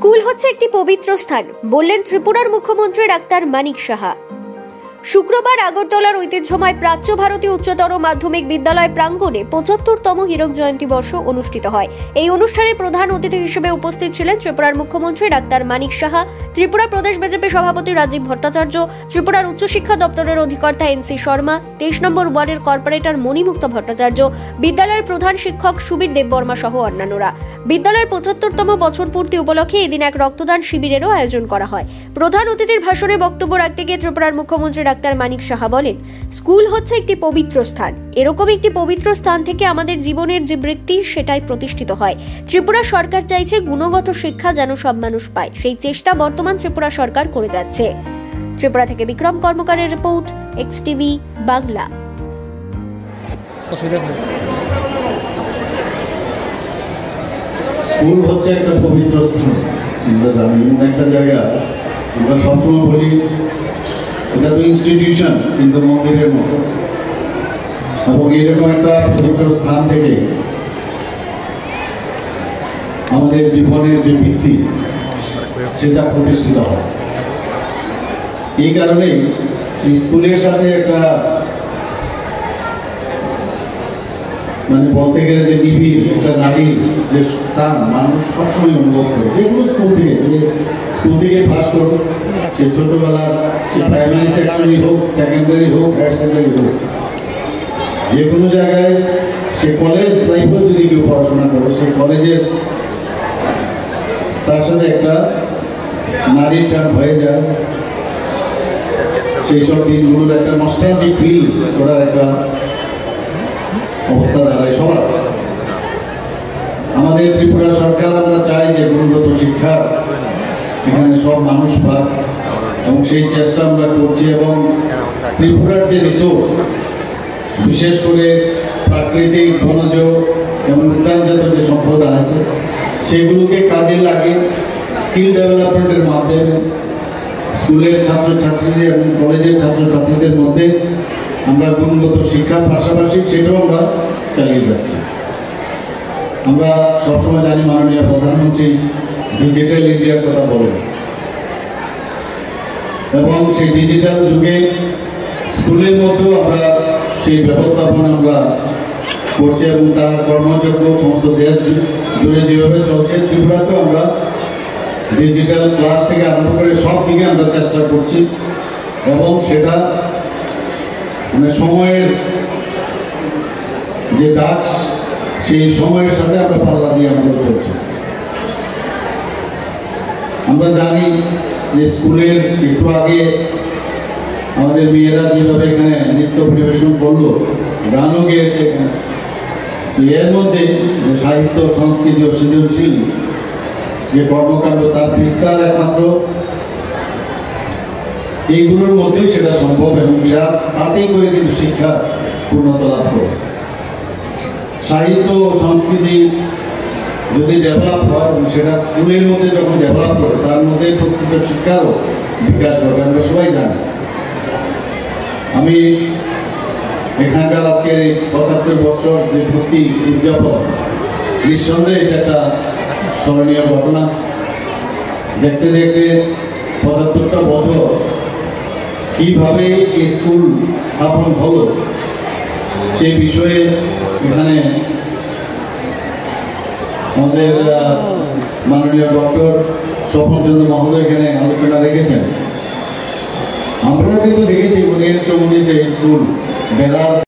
School হচ্ছে একটি পবিত্র স্থান বললেন ত্রিপুরার মুখ্যমন্ত্রী ডাক্তার মানিক সাহা। শুক্রবার আগরতলার ঐতিহ্যময় প্রাচ্য ভারতীয় উচ্চতর মাধ্যমিক বিদ্যালয় প্রাঙ্গণে ৭৫তম হীরক জয়ন্তী বর্ষ অনুষ্ঠিত হয়। এই অনুষ্ঠানে প্রধান অতিথি হিসেবে উপস্থিত ছিলেন ত্রিপুরার মুখ্যমন্ত্রী ডাক্তার মানিক সাহা, ত্রিপুরা প্রদেশ বিজেপি সভাপতি রাজীব ভট্টাচার্য, ত্রিপুরার উচ্চশিক্ষা দপ্তরের অধিকর্তা এনসি শর্মা, ২৩ নম্বর ওয়ার্ডের কর্পোরেটর মণিমুক্তা ভট্টাচার্য, বিদ্যালয়ের প্রধান শিক্ষক সুবীর দেববর্মা সহ অন্যান্যরা। বিদ্যালয়ের ৭৫তম বছর পূর্তি উপলক্ষে এদিন এক রক্তদান শিবিরেরও আয়োজন করা হয়। প্রধান অতিথির ভাষণে বক্তব্য রাখতে গিয়ে ত্রিপুরার মুখ্যমন্ত্রী ডাক্তার মানিক সাহা বলেন, স্কুল হচ্ছে একটি পবিত্র স্থান। এরকম একটি পবিত্র স্থান থেকে আমাদের জীবনের যে বৃত্তি সেটাই প্রতিষ্ঠিত হয়। ত্রিপুরা সরকার চাইছে গুণগত শিক্ষা যেন সব মানুষ পায়, সেই চেষ্টা বর্তমান ত্রিপুরা সরকার করে যাচ্ছে। ত্রিপুরা থেকে বিক্রম কর্মকারের রিপোর্ট, এক্সটিভি বাংলা। স্কুল হচ্ছে একটা পবিত্র স্থান। একটা জায়গা আমরা সবসময় বলি এটা তো ইনস্টিটিউশন, কিন্তু মন্দিরের মতো, এবং এরকম একটা পবিত্র স্থান থেকে আমাদের জীবনের যে ভিত্তি সেটা প্রতিষ্ঠিত হয়। এই কারণে স্কুলের সাথে একটা বলতে গেলে যে নিবিড় একটা নারীর যে স্থান মানুষ সবসময় অনুভব করে, যেগুলো স্কুল থেকে পাস করুক, সে ছোটবেলার সে প্রাইমারি সেকশনই হোক, সেকেন্ডারি হোক, হায়ার সেকেন্ডারি হোক, যে কোনো জায়গায় সে কলেজ লাইফেও যদি কেউ পড়াশোনা করে, সে কলেজের তার সাথে একটা নারীর টান হয়ে যায়। সেই সব দিনগুলোর একটা নস্টালজিক ফিল করার একটা অবস্থা দাঁড়ায় সবার। আমাদের ত্রিপুরা সরকার আমরা চাই যে গুণগত শিক্ষা এখানে সব মানুষ পাক, এবং সেই চেষ্টা আমরা করছি। এবং ত্রিপুরার যে রিসোর্স, বিশেষ করে প্রাকৃতিক, বনজ এবং উদ্যানজাত যে সম্পদ আছে, সেগুলোকে কাজে লাগে স্কিল ডেভেলপমেন্টের মাধ্যমে স্কুলের ছাত্রছাত্রীদের এবং কলেজের ছাত্রছাত্রীদের মধ্যে আমরা গুণগত শিক্ষার পাশাপাশি সেটাও আমরা চালিয়ে যাচ্ছি। আমরা সবসময় জানি মাননীয় প্রধানমন্ত্রী ডিজিটাল ইন্ডিয়ার কথা বলেন, এবং সেই ডিজিটাল যুগে স্কুলের মধ্যেও আমরা সেই ব্যবস্থাপনা আমরা করছি, এবং তার কর্মযোগ্য সমস্ত দেশ জুড়ে যেভাবে চলছে, ত্রিপুরাতেও আমরা ডিজিটাল ক্লাস থেকে আরম্ভ করে সব দিকে আমরা চেষ্টা করছি। এবং সেটা সময়ের যে ডাক, সেই সময়ের সাথে আমরা পাল্লা দিয়ে আমরা চলছি। আমরা জানি যে স্কুলের একটু আগে আমাদের মেয়েরা যেভাবে এখানে নৃত্য পরিবেশন করলো, গানও গেয়েছে এখানে, তো এর মধ্যে যে সাহিত্য, সংস্কৃতি ও সৃজনশীল যে কর্মকাণ্ড, তার বিস্তার একমাত্র এইগুলোর মধ্যেই সেটা সম্ভব, এবং তাতেই করে কিন্তু শিক্ষা পূর্ণতা লাভ করে। সাহিত্য ও সংস্কৃতি যদি ডেভেলপ হয়, এবং সেটা স্কুলের মধ্যে যখন ডেভেলপ করে, তার মধ্যে প্রকৃত শিক্ষারও বিকাশ হবে, আমরা সবাই জানি। আমি এখানকার আজকে ৭৫ বছর যে ভর্তি উদযাপন, নিঃসন্দেহে এটা একটা স্মরণীয় ঘটনা। দেখতে দেখতে ৭৫টা বছর কিভাবে স্কুল স্থাপন হলো, সেই বিষয়ে এখানে আমাদের মাননীয় ডক্টর স্বপন চন্দ্র মহোদয় এখানে আলোচনা রেখেছেন। আমরাও কিন্তু দেখেছি চৌমুনিতে স্কুল বেড়ার